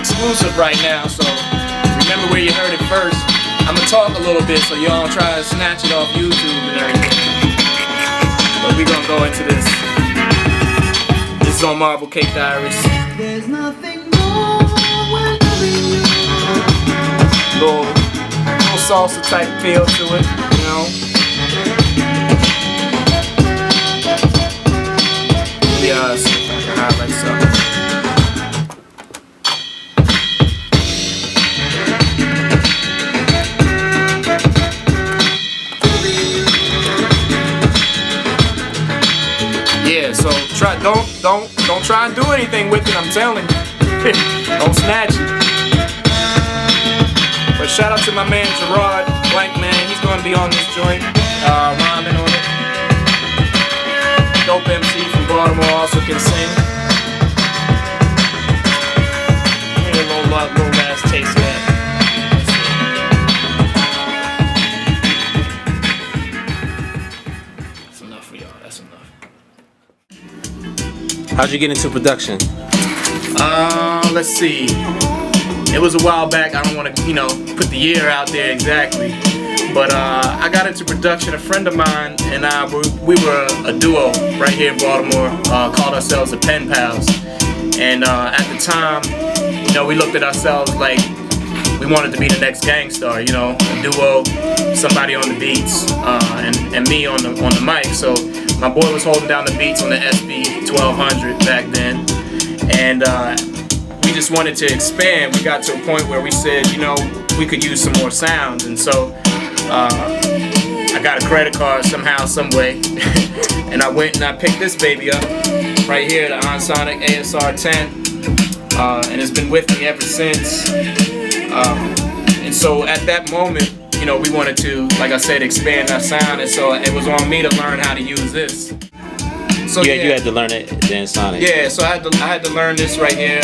exclusive right now, so remember where you heard it first. I'm gonna talk a little bit so y'all don't try to snatch it off YouTube and everything. But we gonna go into this. This is on Marble Cake Diaries. There's nothing more when loving you. Little salsa type feel to it, you know. Yeah, see if I can highlight something. Yeah, so don't try and do anything with it, I'm telling you. Don't snatch it. But shout out to my man Gerard Blankman, he's gonna be on this joint, rhyming on it. Dope MC from Baltimore, also can sing. Give me a little last taste of that. That's enough for y'all, that's enough. How'd you get into production? Let's see. It was a while back. I don't want to, put the year out there exactly. But I got into production. A friend of mine and I, we were a duo right here in Baltimore. Called ourselves the Pen Pals. And at the time, we looked at ourselves like we wanted to be the next gang star. A duo, somebody on the beats, and me on the mic. So my boy was holding down the beats on the SB 1200 back then, and we just wanted to expand. We got to a point where we said, we could use some more sounds, and so I got a credit card somehow, some way, and I went and I picked this baby up right here, the Onsonic ASR 10, and it's been with me ever since. And so at that moment, we wanted to, like I said, expand our sound, and so it was on me to learn how to use this. So you had to learn it then, Sonic. Yeah, so I had to learn this right here.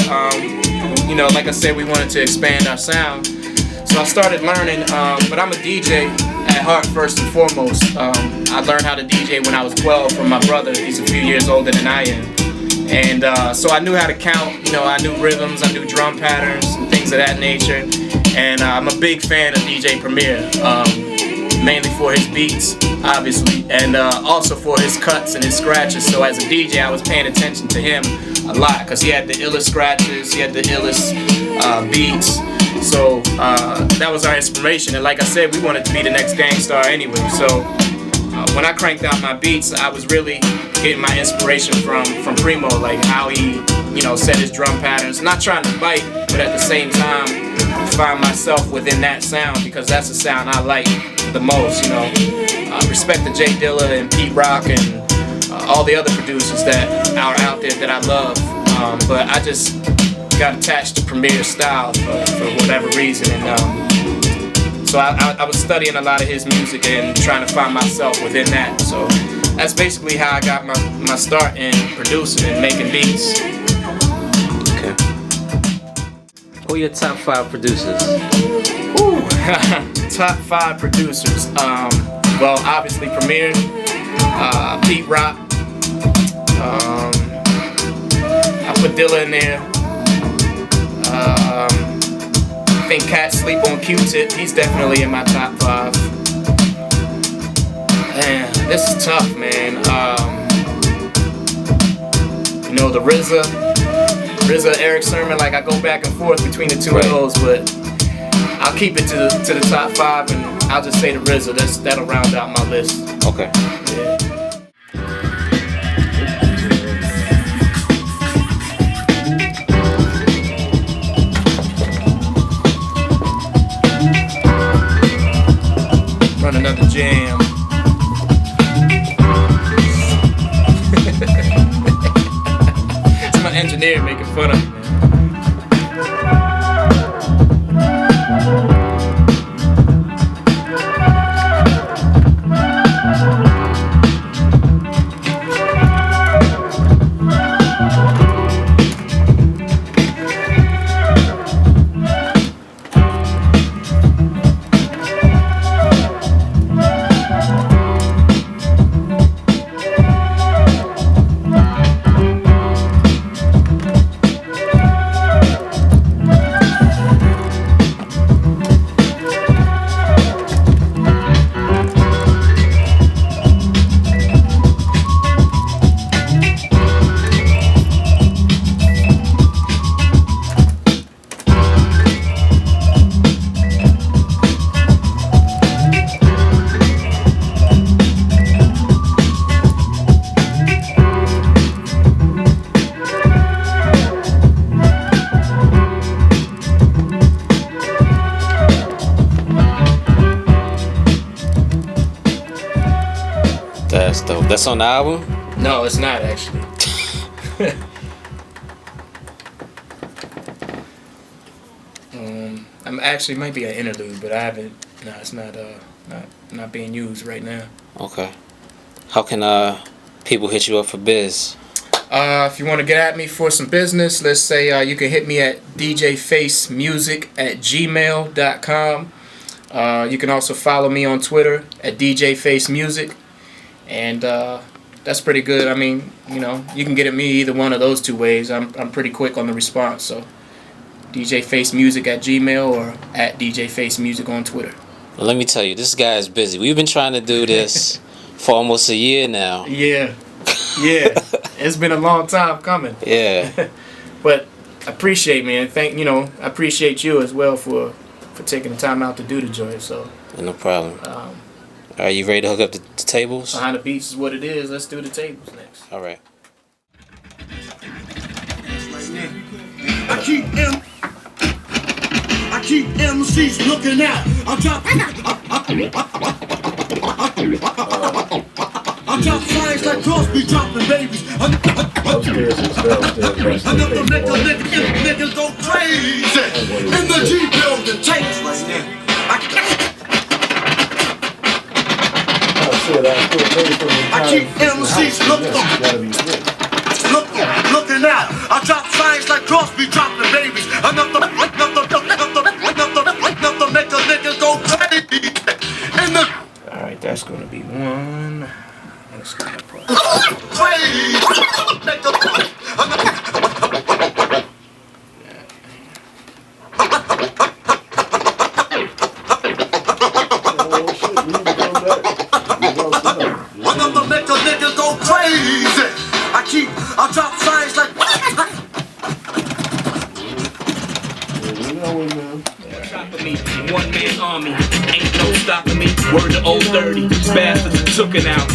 Like I said, we wanted to expand our sound. So I started learning, but I'm a DJ at heart first and foremost. I learned how to DJ when I was 12 from my brother. He's a few years older than I am. And so I knew how to count, I knew rhythms, I knew drum patterns and things of that nature. And I'm a big fan of DJ Premier, mainly for his beats, obviously, and also for his cuts and his scratches. So as a DJ, I was paying attention to him a lot because he had the illest scratches, he had the illest beats. So that was our inspiration. And like I said, we wanted to be the next gang star anyway. So when I cranked out my beats, I was really getting my inspiration from Primo, like how he, set his drum patterns. Not trying to bite, but at the same time, find myself within that sound because that's the sound I like the most. Respect to Jay Dilla and Pete Rock and all the other producers that are out there that I love. But I just got attached to Premier's style for whatever reason, and so I was studying a lot of his music and trying to find myself within that. So that's basically how I got my start in producing and making beats. Okay. Who are your top 5 producers? Ooh, top 5 producers. Well, obviously Premier, Pete Rock. I put Dilla in there. I think Cat Sleep on Q-Tip. He's definitely in my top 5. Man, this is tough, man. The RZA, Eric Sermon, like I go back and forth between the two of those, but I'll keep it to the top 5, and I'll just say the RZA. That'll round out my list. Okay. Yeah. Run another jam. It's my engineer making fun of me, man. That's dope. That's on the album? No, it's not actually. I'm actually might be an interlude, but I haven't. No, it's not being used right now. Okay. How can people hit you up for biz? If you want to get at me for some business, let's say you can hit me at djfacemusic@gmail.com. You can also follow me on Twitter at djfacemusic, and that's pretty good. I mean, you know, you can get at me either one of those two ways. I'm pretty quick on the response. So djfacemusic@gmail or at djfacemusic on Twitter. Well, let me tell you, this guy is busy. We've been trying to do this for almost a year now. Yeah. It's been a long time coming. Yeah. But I appreciate, man. I appreciate you as well for taking the time out to do the joint. So No problem. Are you ready to hook up the tables? Behind the Beats is what it is. Let's do the tables next. All right. I keep MCs looking out. I drop flyers like Crosby dropping babies. Another nigga go crazy in the G building. Tapes right now. I keep MCs looking out. I drop flyers like Crosby dropping babies. Another make a nigga go crazy in the. All right, that's gonna be one. Let's go. Another make a nigga go crazy. I drop flyers like. One man army, ain't no stopping me. Word to old dirty, bastards took it out.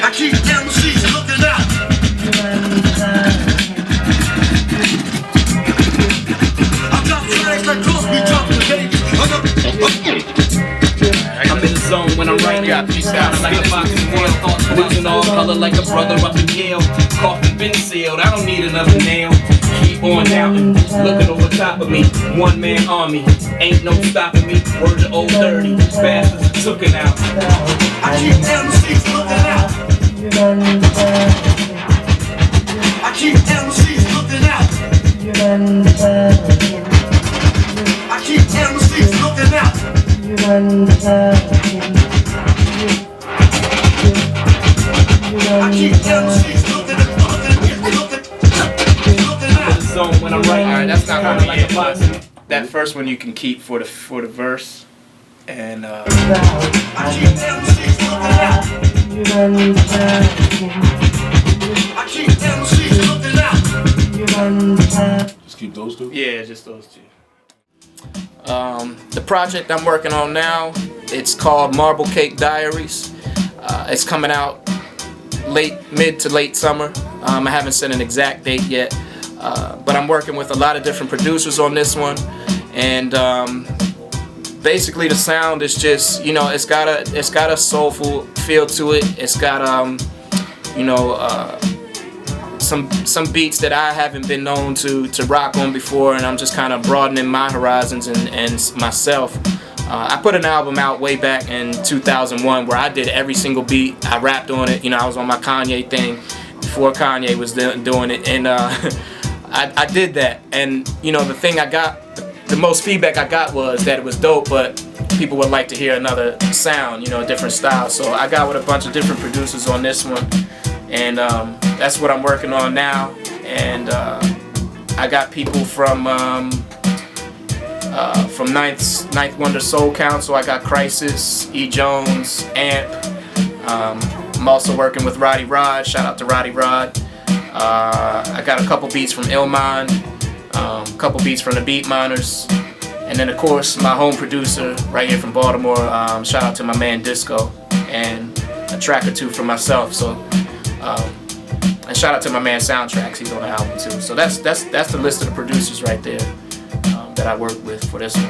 I keep MCs looking out. I drop flyers like Crosby dropping babies. I'm in the zone when I'm right here. Sounding like a boxing wheel. Losing all color like a brother up in Yale. Coffin been sealed, I don't need another nail. Keep on doubting, looking over top of me. One man army, ain't no stopping me. Word to old dirty, bastards took it out. I keep MCs looking out. I keep MCs looking out. I keep MCs looking out. I keep MCs looking out. Zone when I'm right. All right, that's not gonna like a be boxing. it. That first one you can keep for the verse, and I keep MCs looking out. I keep MCs looking out. Just keep those two? yeah, just those two. The project I'm working on now, it's called Marble Cake Diaries. It's coming out mid to late summer. I haven't set an exact date yet, but I'm working with a lot of different producers on this one, and basically the sound is just, you know, it's got a soulful feel to it. It's got some beats that I haven't been known to rock on before, and I'm just kind of broadening my horizons and myself. I put an album out way back in 2001 where I did every single beat. I rapped on it. You know, I was on my Kanye thing before Kanye was doing it, and I did that. And you know, the thing I got, the most feedback I got was that it was dope, but people would like to hear another sound, you know, a different style. So I got with a bunch of different producers on this one, and that's what I'm working on now. And I got people from Ninth Wonder Soul Council. I got Crisis, E. Jones, Amp. I'm also working with Roddy Rod. Shout out to Roddy Rod. I got a couple beats from Illmind, a couple beats from the Beat Miners, and then of course my home producer right here from Baltimore. Shout out to my man Disco, and a track or two for myself. So, and shout shout out to my man Soundtracks, he's on the album too. So that's the list of the producers right there that I worked with for this one.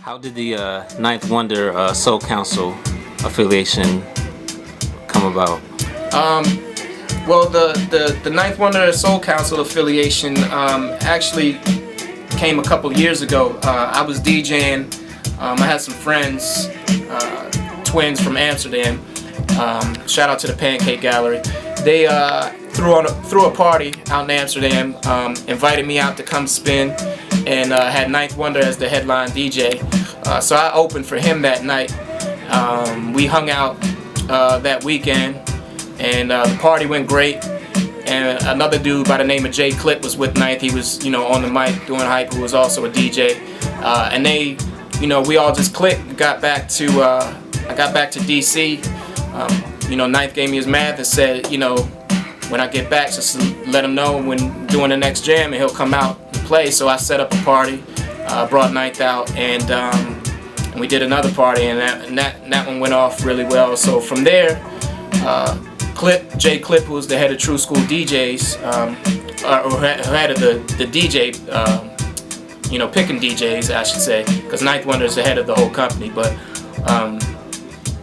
How did the Ninth Wonder Soul Council affiliation come about? Well, the Ninth Wonder Soul Council affiliation actually came a couple years ago. I was DJing. I had some friends, twins from Amsterdam. Shout out to the Pancake Gallery. They threw a party out in Amsterdam, invited me out to come spin, and had Ninth Wonder as the headline DJ. So I opened for him that night. We hung out that weekend, and the party went great. And another dude by the name of Jay Clip was with Ninth. He was, on the mic doing hype, who was also a DJ. And they, we all just clicked. I got back to DC. Ninth gave me his math and said, when I get back, just let him know when doing the next jam, and he'll come out and play. So I set up a party, brought Ninth out, and we did another party, and that one went off really well. So from there, Jay Clip, who was the head of True School DJs, or head of the DJ, picking DJs, I should say, because Ninth Wonder is the head of the whole company. But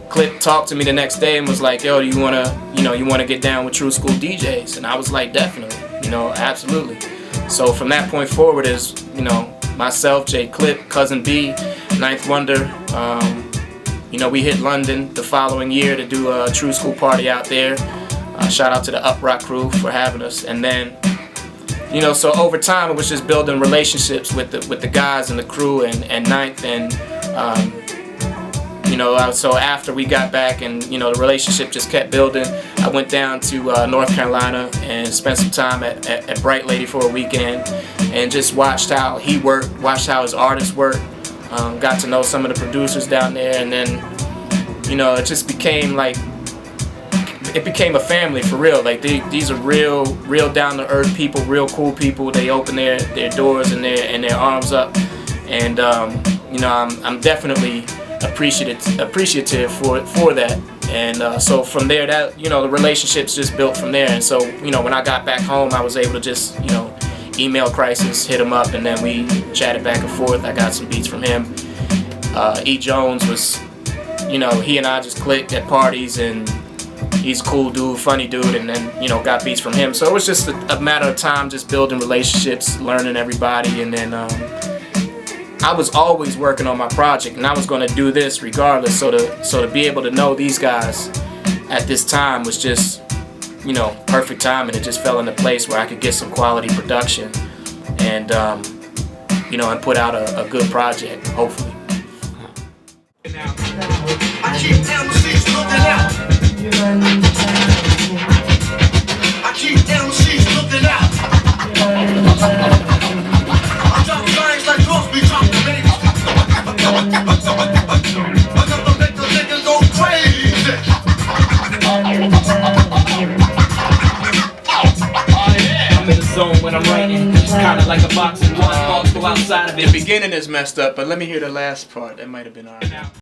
Clip talked to me the next day and was like, "Yo, you wanna get down with True School DJs?" And I was like, "Definitely, absolutely." So from that point forward, is myself, Jay Clip, Cousin B, Ninth Wonder. We hit London the following year to do a True School party out there. Shout out to the Up Rock crew for having us. And then, so over time it was just building relationships with the guys and the crew and Ninth. And so after we got back and the relationship just kept building, I went down to North Carolina and spent some time at Bright Lady for a weekend and just watched how he worked, watched how his artists worked. Got to know some of the producers down there, and then it just became a family for real. Like these are real down to earth people, real cool people. They open their doors and their arms up, and I'm definitely appreciative for that. And so from there, that the relationships just built from there. And so when I got back home, I was able to just email Crisis, hit him up, and then we chatted back and forth. I got some beats from him. E. Jones was, he and I just clicked at parties, and he's a cool dude, funny dude, and then, got beats from him. So it was just a matter of time, just building relationships, learning everybody, and then I was always working on my project, and I was going to do this regardless. So to be able to know these guys at this time was just, perfect time, and it just fell into place where I could get some quality production and, and put out a good project, hopefully. I keep down the seats looking out. I keep down the seats looking out. I drop lines like Crosby drop the baby. I got to make the niggas go crazy. I'm in the zone when I'm writing. It's kinda like a boxing one. Thoughts go outside of it. The beginning is messed up, but let me hear the last part. That might have been alright.